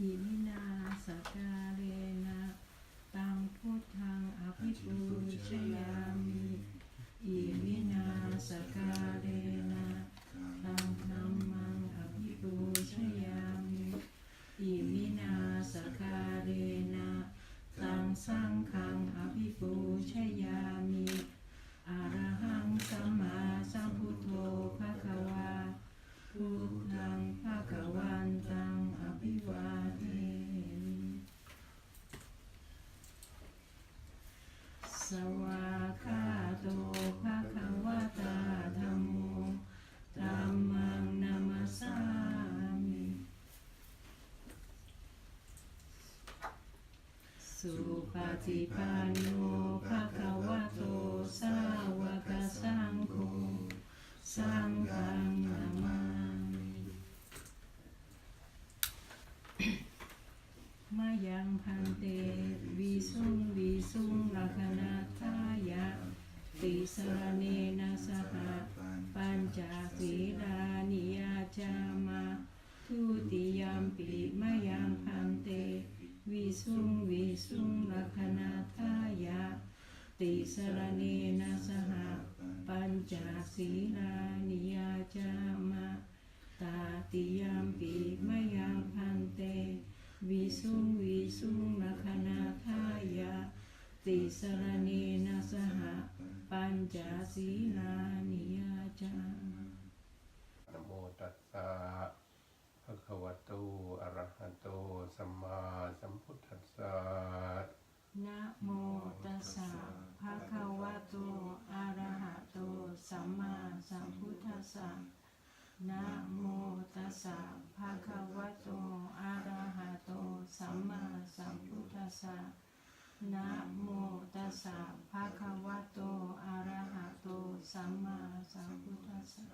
อิมินาสกาเลนะตังพุทธังอภิปูชยามิอิมินาสกาเลนะตังธัมมังอภิปูชยามิอิมินาสกาเลนะตังสังฆังอภิปูชยามิอะระหังสัมมาสัมพุทโธภะคะวาพุทธังภะคะวันตังอภิวาเทมิสวากขาโตภะคะวะตาธัมโมธัมมังนามัสสามิสุปฏิปันโนภะคะวะโตสาวกสังโฆสังฆังนามามิมายังพันเตวิสุงลักขณัตถายะติสรเนนะสหปัญจศีลานิยาจามะทุติยัมปิมายังพันเตวิสุงลักขณัตถายะติสรเนนะสหปัญจศีลานิยาจามะตาติยัมปิมายังพันเตวิสุงลักขณัตถายะติสรเนนะสหปัญจศีลานิยาจามะนะโมตัสสะภะคะวะโตอะระหะโตสัมมาสัมพุทธัสสะนะโมตัสสะภะคะวะโตอะระหะโตสัมมาสัมพุทธัสสะนะโมตัสสะภะคะวะโตอะระหะโตสัมมาสัมพุทธัสสะนะโมตัสสะภะคะวะโตอะระหะโตสัมมาสัมพุทธัสสะ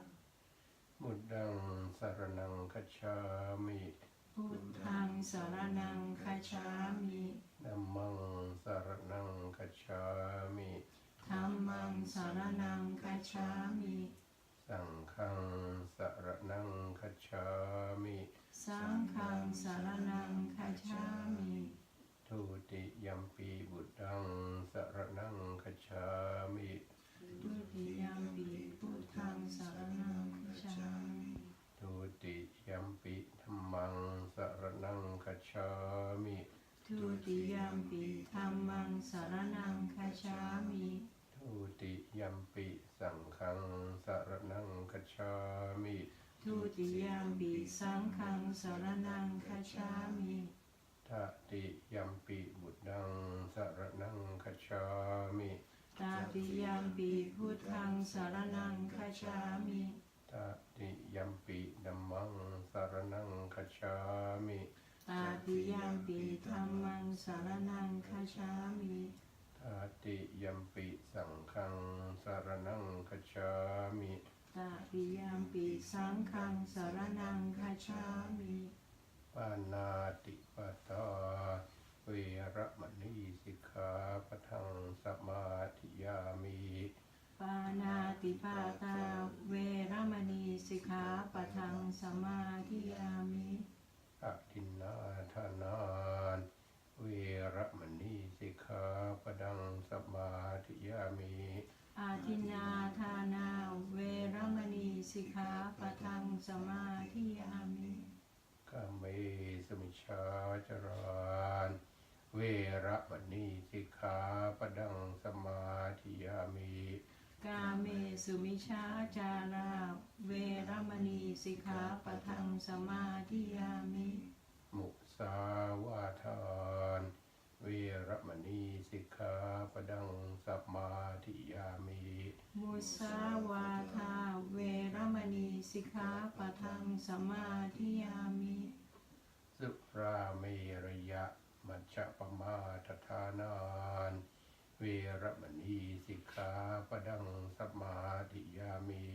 บุตตังสรณังคัจฉามิพุทธังสรณังคัจฉามิธัมมังสรณังคัจฉามิธัมมังสรณังคัจฉามิสังฆังสรณังคัจฉามิสังฆังสรณังคัจฉามิทุติยัมปิบุตตังสรณังคัจฉามิทุติยัมปิพุทธังสรณังคัจฉามิทุติยัมปิธัมมังสรณังคัจฉามิทุติยัมปิธัมมังสรณังคัจฉามิทุติยัมปิสังฆังสรณังคัจฉามิทุติยัมปิสังฆังสรณังคัจฉามิตติยัมปิบุตตังสรณังคัจฉามิตติยัมปิพุทธังสรณังคัจฉามิตติยัมปิธัมมังสรณังคัจฉามิตติยัมปิธัมมังสรณังคัจฉามิตติยัมปิสังฆังสรณังคัจฉามิตติยัมปิสังฆังสรณังคัจฉามิปานาติปาตาเวระมณีสิกขาปะทังสมาธิยามิปานาติปาตาเวรมณีสิกขาปะทังสมาธิยามิอะทินนาทานานเวระมณีสิกขาปะทังสมาธิยามิอาทินนาทานาเวรมณีสิกขาปะทังสมาธิยามิกาเมสมิชาจารานเวระมณีสิกขาปะทังสมาธิยามิกาเมสุมิชาจาราเวรมณีสิกขาปะทังสมาธิยามิมุสาวาทานเวระมณีสิกขาปะทังสมาธิยามิมุสาวาทาเวรมณีสิกขาปะทังสมาธิยามิสุราเมรยะมัจจปมาทฐานานเวระมณีสิกขาปะทังสมาธิยามิ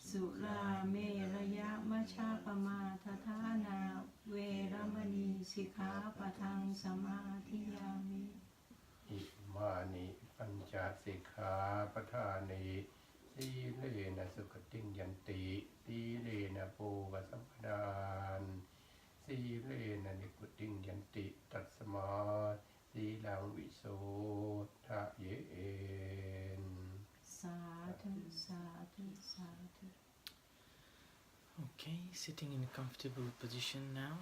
สุราเมรยะมัชฌะปมาทฐานาเวรมณีสิกขาปะทังสมาธิยามิอิมานิปัญจสิกขาปทานิสีเลนะสุขติงยันติสีเลนะโภคสัมปทาน สีเลนะนิพุติงยันติตัสมาสีลังวิโสทะเยน Sadhu, sadhu, sadhu. Okay, sitting in a comfortable position now.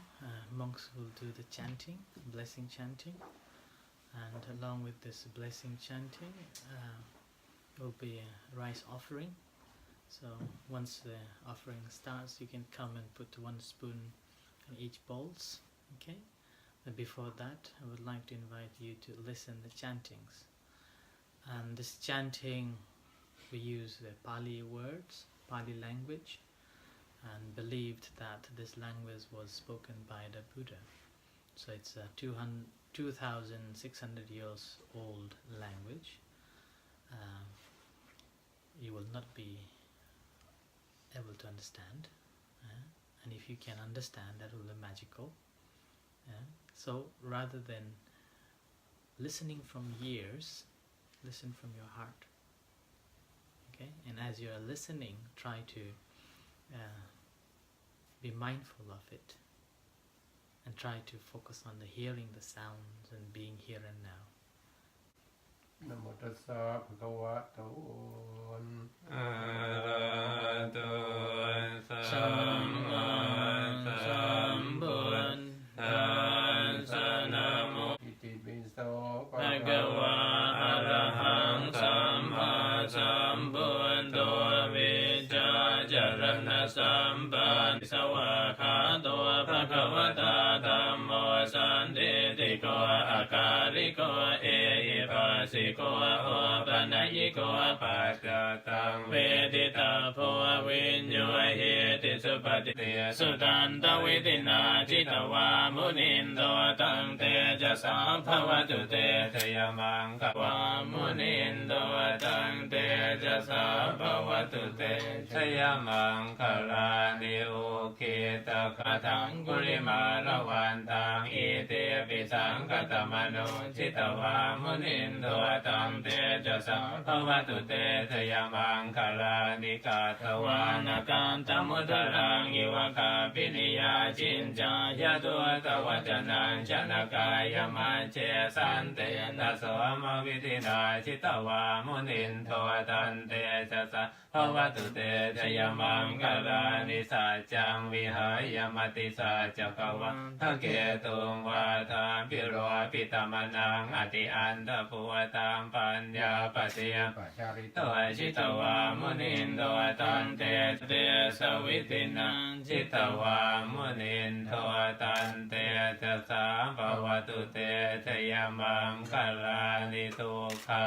Monks will do the chanting, blessing chanting, and along with this blessing chanting will be a rice offering. So once the offering starts, you can come and put 1 spoon in each bowls. Okay, but before that I would like to invite you to listen the chantings. And this chanting, we use the Pali words, Pali language, and believed that this language was spoken by the Buddha. So it's a 2,600 years old language. You will not be able to understand, and if you can understand, that will be magical. So rather than listening from ears, listen from your heart. Okay, and as you are listening, try to be mindful of it and try to focus on the hearing the sounds and being here and now. นะโมตัสสะภะคะวะโต อะระหะโตสัมมาสัมพุทธัสสะนะโม อิติปิโส ภะคะวะอะระหังสัมมาสัมพุทโธวิชชาจารณะสัมปันสวะขาโตภะคะวะตาธัมโมสันติติโกอาการิโกเอหิปัสสิโกโอปนัยยิโกปัจจตังเวทิตาโพวิญโยหิติสุปฏิเตสุตันตวิตินาจิตวามุนินโตตังเตจะสาภวตุเตชยมังความุนินโตตังเตจะสาภวตุเตชยมังคลานิโอเคตคาทังกุลิมาละวันตังอิเตปิสังคตมโนจิตวามุนินโตตังเตจะสาภวตุเตชยมังคลานิกาทวานกันตมุตรังอิวกาปินิยาจินจายะตัวตวัจนังชนะกายมัจเจสันเตนะโสมวิตินาจิตวามุนินโทตันเตจะสะภวตุเตชยมังคลานิสัจจังวิหายมติสัจจกวะทะเกตุงวาทาปิโรปิตมนังอติอันตภูตังปัญญาปฏิย ปัจจาริโต ตัวจิตวามุนินโตตันเตเตสวิตินังจิตวามุนินโตตันเตจะสาภวตุเตชยมังคลานิทุกขา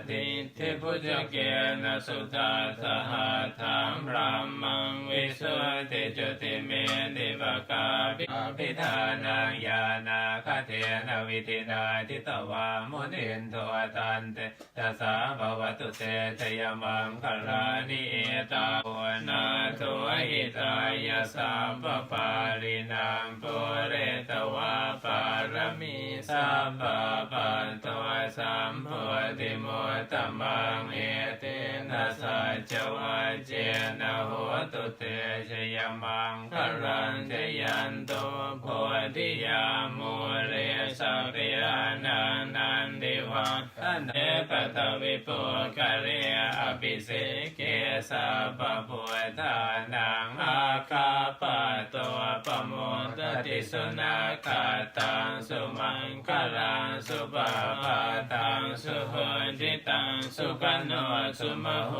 ติทิพุทธเกนะสุตตาสหัสถัมพรามังวิสุทธิจุติเมติปกาภิธานังญาณาคเทนะวิธินาทิตวามุนินโทตันเตจะสาภวตุเตชยมังคลานิเอตาโอนาโทหิตายาสัมปปารินังปุเรตวาปารมีสัมปปันโตสัมโพธิโมตตมังเอเตนะสัจวะเจนะโหตุเตชยมังคลังชยันโตโพธิยามูเรสัพยานันนันติวังเนปตวิปุกะเรอภิเสเกสัพพุทธานังอาคาปะโตปโมทติสุนาคาตังสุมังคลังสุปาปาตังสุโหติตังสุขโนสุมโห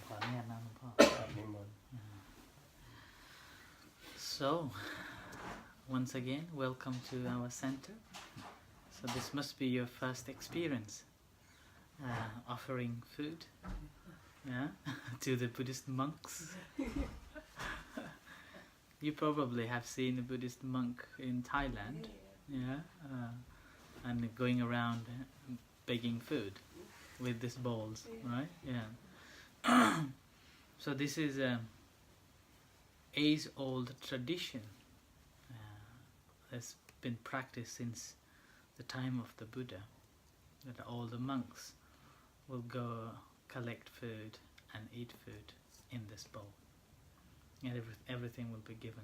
ขออนุญาตนะหลวงพ่อ นิมนต์ So, once again, welcome to our center. So this must be your first experience offering food, yeah, to the Buddhist monks. You probably have seen a Buddhist monk in Thailand, yeah, and going around begging food with these bowls, right? Yeah. So this is a age-old tradition that's been practiced since the time of the Buddha, that all the monks will go collect food and eat food in this bowl. and everything will be given.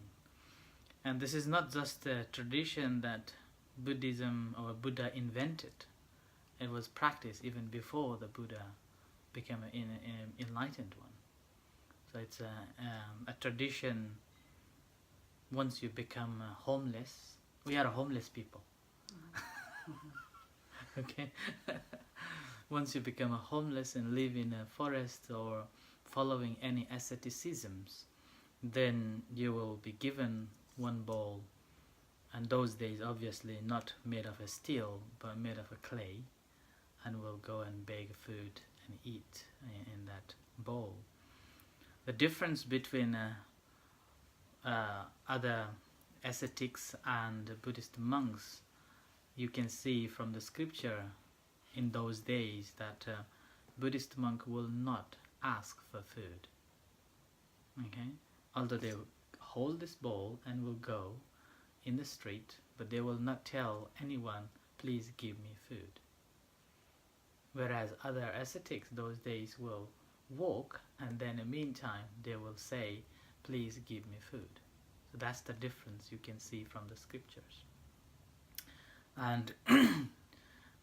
And this is not just a tradition that Buddhism or Buddha invented. It was practiced even before the Buddha became an enlightened one. So it's a tradition. Once you become homeless, we are homeless people. Okay. Once you become a homeless and live in a forest or following any asceticisms, then you will be given one bowl, and those days obviously not made of a steel but made of a clay, and will go and beg food and eat in that bowl. The difference between other ascetics and Buddhist monks, you can see from the scripture in those days that Buddhist monk will not ask for food. Okay, although they will hold this bowl and will go in the street, but they will not tell anyone, please give me food. Whereas other ascetics those days will walk, and then in the meantime they will say, please give me food. So that's the difference you can see from the scriptures. And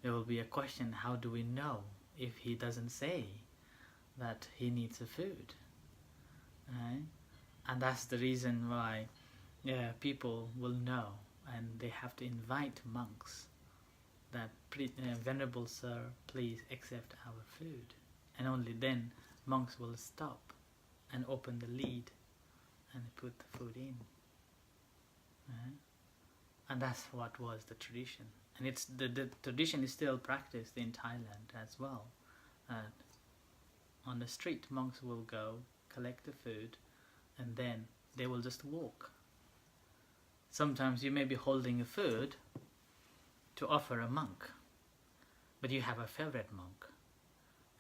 there will be a question, how do we know if he doesn't say that he needs a food? Right? And that's the reason why people will know, and they have to invite monks that, Venerable Sir, please accept our food. And only then monks will stop and open the lid and put the food in. Right? And that's what was the tradition. And it's the tradition is still practiced in Thailand as well. On the street, monks will go, collect the food, and then they will just walk. Sometimes you may be holding a food to offer a monk, but you have a favorite monk,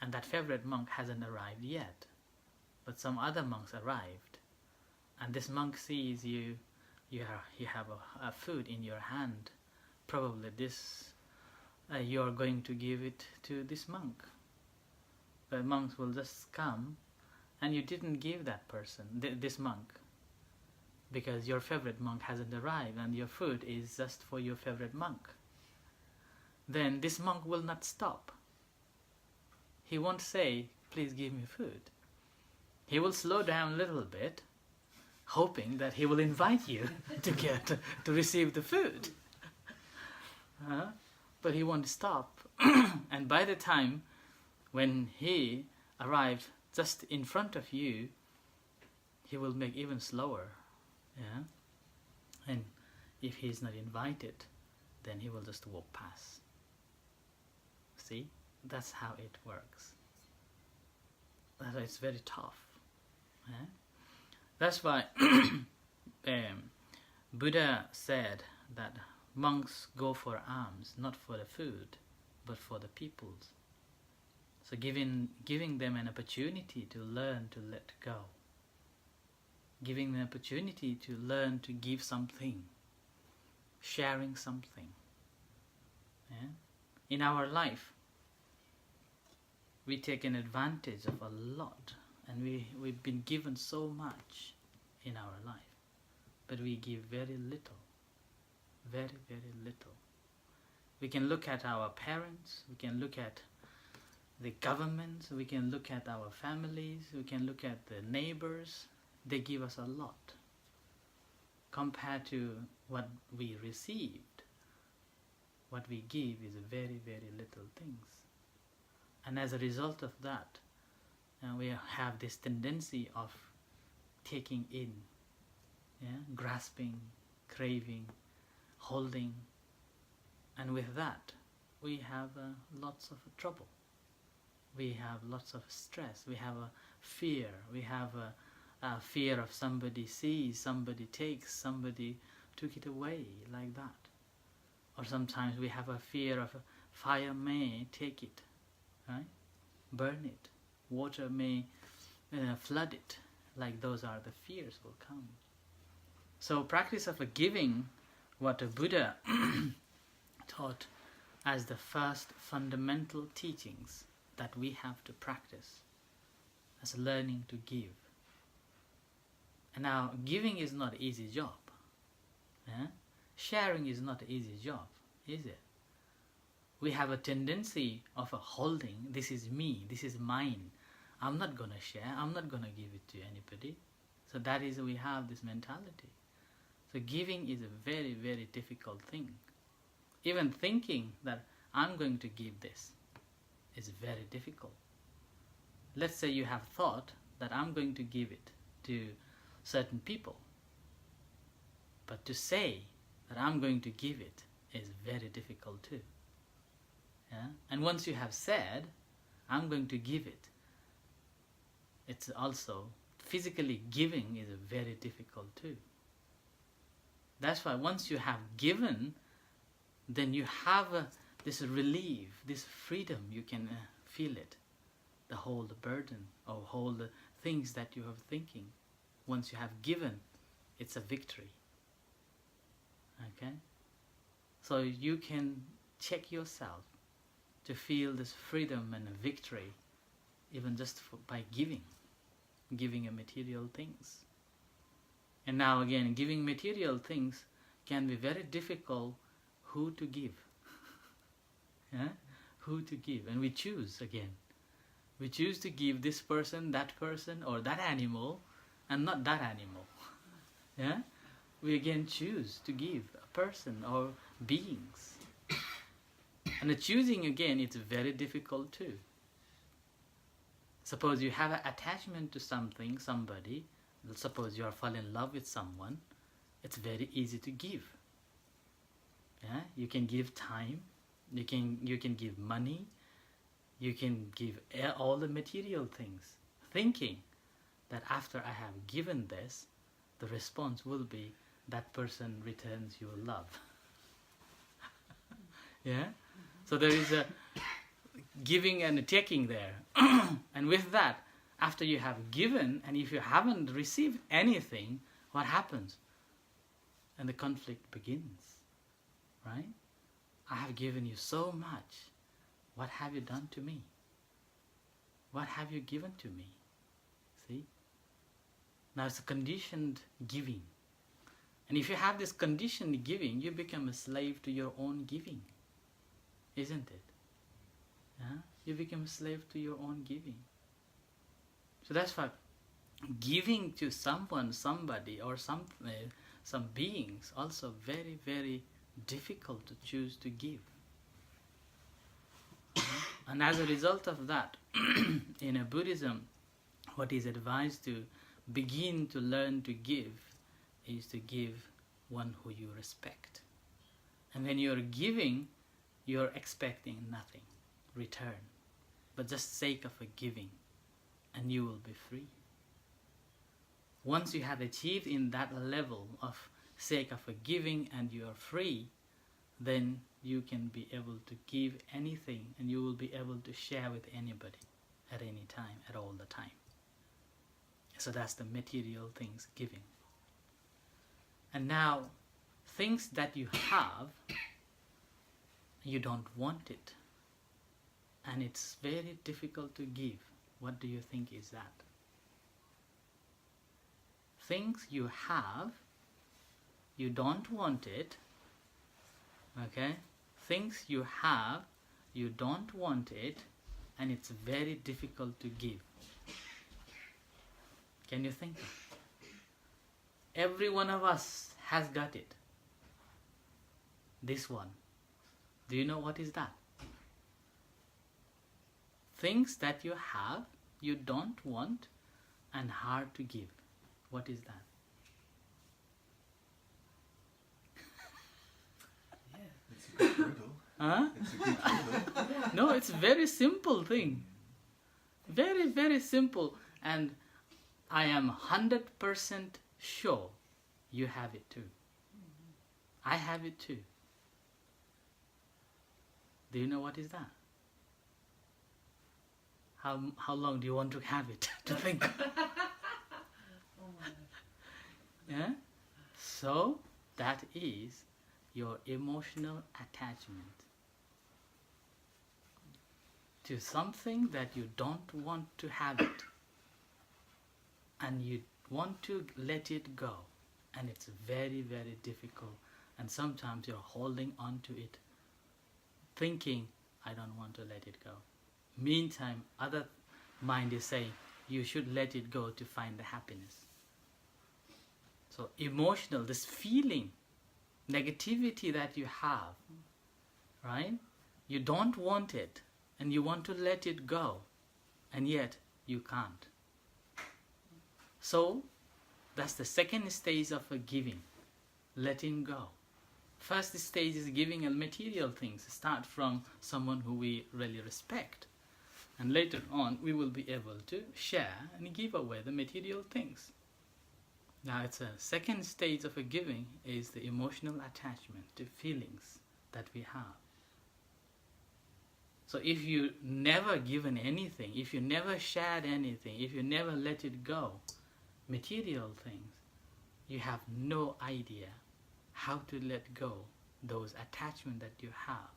and that favorite monk hasn't arrived yet, but some other monks arrived, and this monk sees you have a food in your hand. Probably you are going to give it to this monk, but monks will just come, and you didn't give that person, this monk, because your favorite monk hasn't arrived and your food is just for your favorite monk. Then this monk will not stop. He won't say, please give me food. He will slow down a little bit, hoping that he will invite you to receive the food. But he won't stop. And by the time when he arrived just in front of you, he will make even slower. Yeah? And if he is not invited, then he will just walk past. See? That's how it works. It's very tough. Yeah? That's why Buddha said that monks go for alms, not for the food, but for the peoples. So giving them an opportunity to learn to let go. Giving them an opportunity to learn to give something. Sharing something. Yeah? In our life, we take an advantage of a lot, and we've been given so much in our life, but we give very little. Very, very little. We can look at our parents, we can look at the government, we can look at our families, we can look at the neighbors. They give us a lot compared to what we received. What we give is very, very little things. And as a result of that, we have this tendency of taking in, grasping, craving, holding, and with that we have lots of trouble. We have lots of stress. We have a fear. We have a fear of somebody sees, somebody takes, somebody took it away, like that. Or sometimes we have a fear of fire may take it, right? Burn it. Water may flood it. Like those are the fears will come. So practice of giving, what a Buddha taught as the first fundamental teachings that we have to practice as learning to give. And now, giving is not an easy job. Sharing is not an easy job, is it? We have a tendency of holding, this is me, this is mine. I'm not going to share, I'm not going to give it to anybody. So that is, we have this mentality. So giving is a very, very difficult thing. Even thinking that I'm going to give this is very difficult. Let's say you have thought that I'm going to give it to certain people. But to say that I'm going to give it is very difficult too. And once you have said, I'm going to give it, it's also, physically giving is very difficult too. That's why once you have given, then you have this relief, this freedom, you can feel it. The whole burden or whole the things that you are thinking. Once you have given, it's a victory. Okay? So you can check yourself to feel this freedom and a victory even just by giving a material things. And now again, giving material things can be very difficult who to give. Who to give. And we choose again. We choose to give this person, or that animal, and not that animal. We again choose to give a person or beings. And the choosing again, it's very difficult too. Suppose you have an attachment to something, somebody. Suppose you are falling in love with someone. It's very easy to give. You can give time. You can give money. You can give all the material things, thinking that after I have given this, the response will be that person returns your love. So there is a giving and a taking there. And with that, after you have given, and if you haven't received anything, what happens? And the conflict begins, right? I have given you so much. What have you done to me? What have you given to me? See? Now it's a conditioned giving. And if you have this conditioned giving, you become a slave to your own giving. Isn't it? You become a slave to your own giving. So that's why giving to someone, somebody, or some beings also very, very difficult to choose to give. And as a result of that, in a Buddhism, what is advised to begin to learn to give is to give one who you respect. And when you're giving, you're expecting nothing, return, but just sake of a giving, and you will be free. Once you have achieved in that level of sake of a giving and you are free, then you can be able to give anything, and you will be able to share with anybody at any time, at all the time. So that's the material things giving. And now, things that you have, you don't want it, and it's very difficult to give. What do you think is that? Things you have, you don't want it, okay? Things you have, you don't want it, and it's very difficult to give. Can you think? Every one of us has got it. This one. Do you know what is that? Things that you have, you don't want, and hard to give. What is that? It's a good riddle. It's a good riddle. No, it's a very simple thing. Very, very simple. And I am 100% sure you have it too. I have it too. Do you know what is that? How long do you want to have it to think? So that is your emotional attachment to something that you don't want to have it, and you want to let it go, and it's very, very difficult, and sometimes you're holding on to it, thinking, I don't want to let it go. Meantime, other mind is saying, you should let it go to find the happiness. So emotional, this feeling, negativity that you have, right? You don't want it, and you want to let it go, and yet you can't. So that's the second stage of giving, letting go. First stage is giving material things. Start from someone who we really respect, and later on we will be able to share and give away the material things. Now it's a second stage of giving is the emotional attachment to feelings that we have. So if you never given anything, if you never shared anything, if you never let it go, material things, you have no idea how to let go those attachments that you have.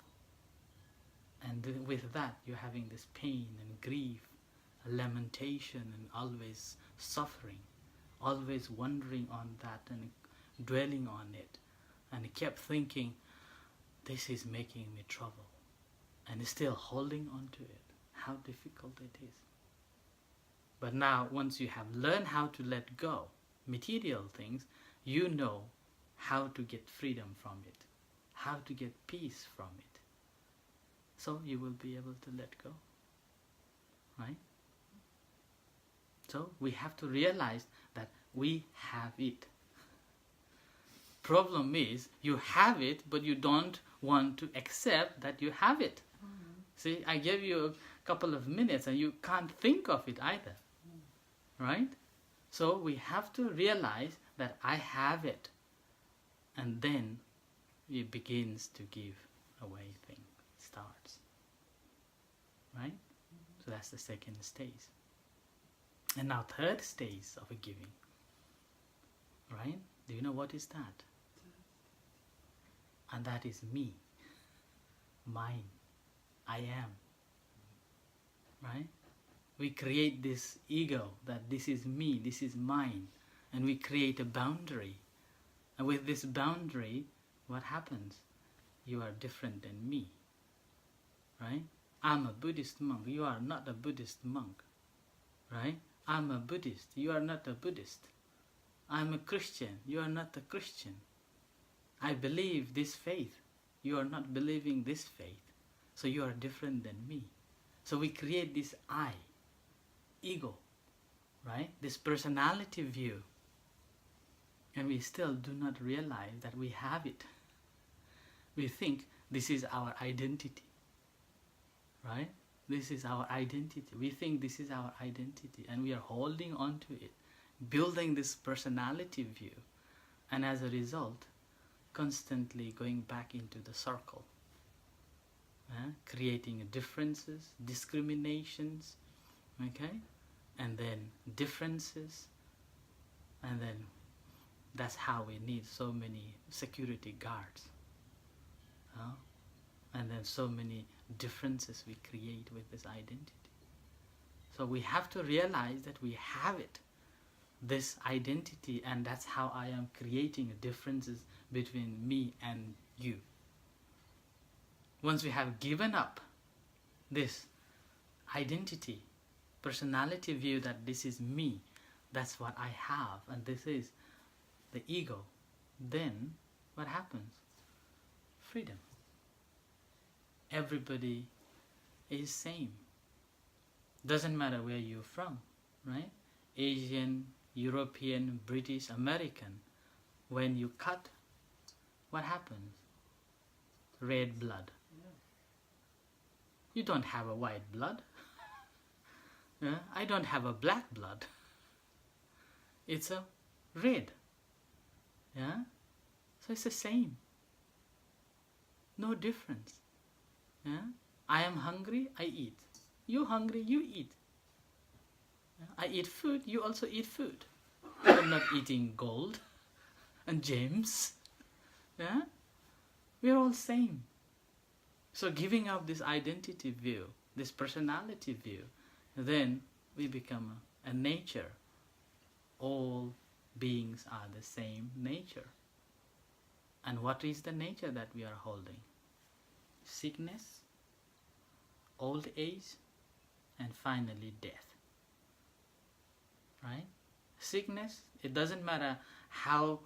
And with that, you're having this pain and grief, lamentation, and always suffering, always wondering on that and dwelling on it, and kept thinking, this is making me trouble, and still holding on to it. How difficult it is. But now, once you have learned how to let go material things, you know how to get freedom from it, how to get peace from it. So you will be able to let go, right? So we have to realize that we have it. Problem is, you have it, but you don't want to accept that you have it. See, I gave you a couple of minutes and you can't think of it either, right? So we have to realize that I have it, and then it begins to give away things, starts, right? So that's the second stage. And now third stage of a giving, right? Do you know what is that? And that is me, mine, I am, right? We create this ego that this is me, this is mine, and we create a boundary. And with this boundary, what happens? You are different than me, right? I'm a Buddhist monk, you are not a Buddhist monk, right? I'm a Buddhist, you are not a Buddhist. I'm a Christian, you are not a Christian. I believe this faith, you are not believing this faith. So you are different than me. So we create this I, ego, right? This personality view. And we still do not realize that we have it. We think this is our identity, right? This is our identity. We think this is our identity, and we are holding on to it, building this personality view, and as a result, constantly going back into the circle, creating differences, discriminations, okay, and then differences, and then that's how we need so many security guards, and then so many differences we create with this identity. So we have to realize that we have it, this identity, and that's how I am creating differences between me and you. Once we have given up this identity, personality view that this is me, that's what I have, and this is the ego, then what happens? Freedom. Everybody is same. Doesn't matter where you're from, right? Asian, European, British, American. When you cut, what happens? Red blood. You don't have a white blood. I don't have a black blood. It's a red. Yeah? So it's the same. No difference. Yeah? I am hungry, I eat. You hungry, you eat. I eat food, you also eat food. I'm not eating gold and gems. Yeah? We're all same. So giving up this identity view, this personality view, then we become a nature all beings are the same nature. And what is the nature that we are holding? Sickness, old age, and finally death. Right? Sickness, it doesn't matter how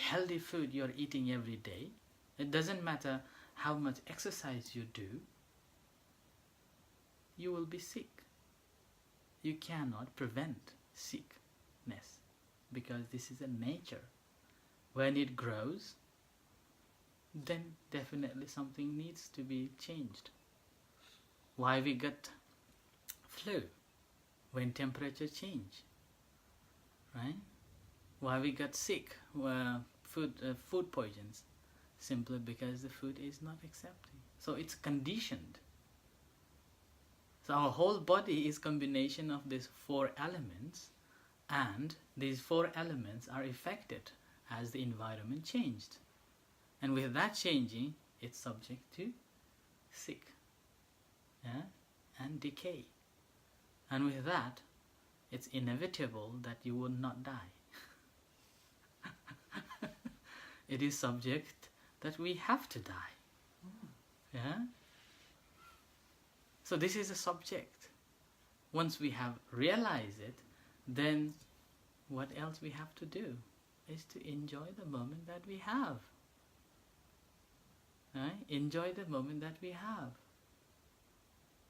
healthy food you're eating every day. It doesn't matter how much exercise you do. You will be sick. You cannot prevent sickness because this is a nature. When it grows, then definitely something needs to be changed. Why we get flu? When temperature change, right? Why we get sick? Food poisons, simply because the food is not accepting. So it's conditioned. So our whole body is combination of these 4 elements, and these 4 elements are affected as the environment changed. And with that changing, it's subject to sick, and decay. And with that, it's inevitable that you will not die. It is subject that we have to die. Yeah? So this is a subject. Once we have realized it, then what else we have to do is to enjoy the moment that we have. Right? Enjoy the moment that we have.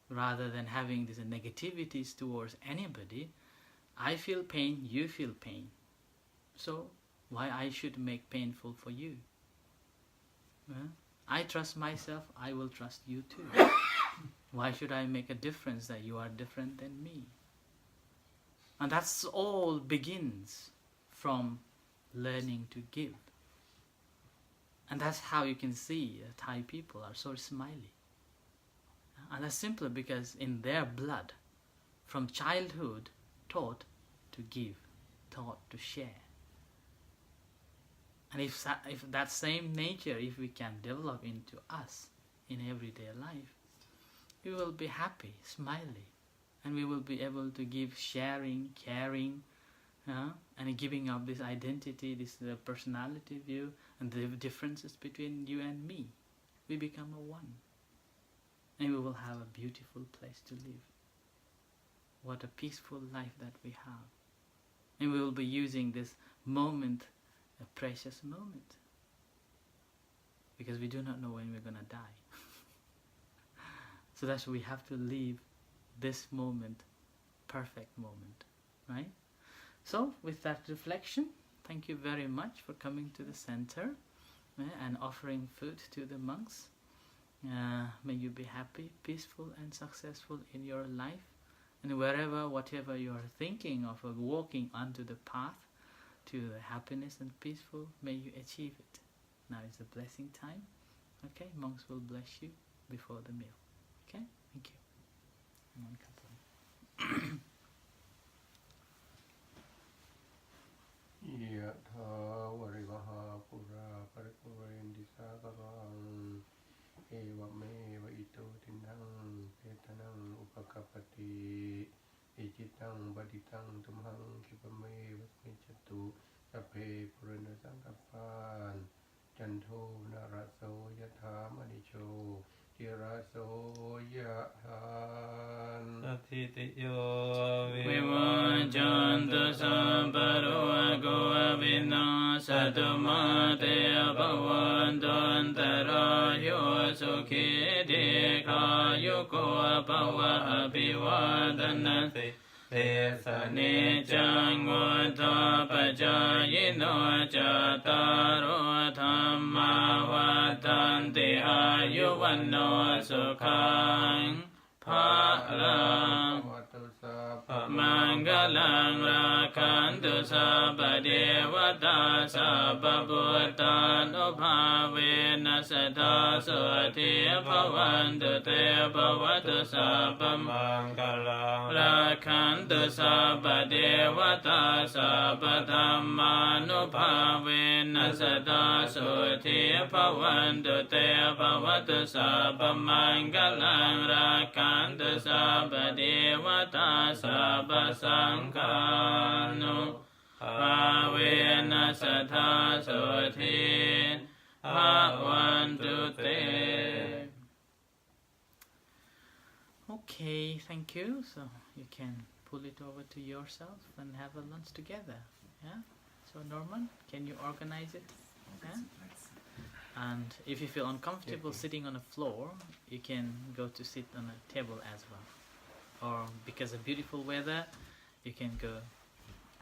Rather than having these negativities towards anybody, I feel pain, you feel pain. So why I should make painful for you? I trust myself, I will trust you too. Why should I make a difference that you are different than me? And that's all begins from learning to give. And that's how you can see Thai people are so smiley. And that's simply because in their blood, from childhood, taught to give, taught to share. And if that same nature, if we can develop into us in everyday life, we will be happy, smiley, and we will be able to give sharing, caring, and giving up this identity, this personality view, and the differences between you and me. We become a one. And we will have a beautiful place to live. What a peaceful life that we have. And we will be using this moment, a precious moment. Because we do not know when we're going to die. So that's why we have to live this moment, perfect moment. Right? So with that reflection, thank you very much for coming to the center and offering food to the monks. May you be happy, peaceful and successful in your life, and wherever, whatever you are thinking of walking onto the path to the happiness and peaceful, may you achieve it. Now is the blessing time. Okay, monks will bless you before the meal. Okay, thank you. One couple. ยะถาวริวหาปุราปริปุเรนติสาครังเอวเมวะอิโตทินังเปตนังอุปกัปปติอิจิตังปฏิตังตุมหังคิปะเมวะสมิจจตุสัพเพปุเรนะสังกัปปานจันโทนรโสยะถามณิโชติระโสยะถา สัทธิติโยวิวัจจันตุสัพพะโรโควินาศตุมาเตภวันตุอันตรายโยสุขิติขายุโกภวะอภิวาทนาสิเตสะเนจังวุฒาปัจจายโนจัตตารโอธัมมาวัฏันติอายุวันโนสุขังภะลังมังคลังราคันตุ สัพพเทวตาสัพพพุทธานุภาเวนัสทธาสุทิภวันตุเตภวตุสัพพมังคลังราคันตุสัพพเทวตาสัพพธัมมานุภาเวนัสทธาสุทิภวันตุเตภวตุสัพพมังคลังราคันตุสัพพเทวตาสัพพสังฆานุภาเวนัสทธาสุทิภวันตุเต Okay, thank you. So you can pull it over to yourself and have a lunch together. Yeah. So Norman, can you organize it? Yeah? And if you feel uncomfortable sitting on a floor, you can go to sit on a table as well. Or because of beautiful weather, you can go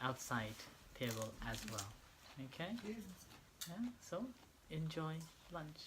outside table as well. Okay? Yeah. So enjoy lunch.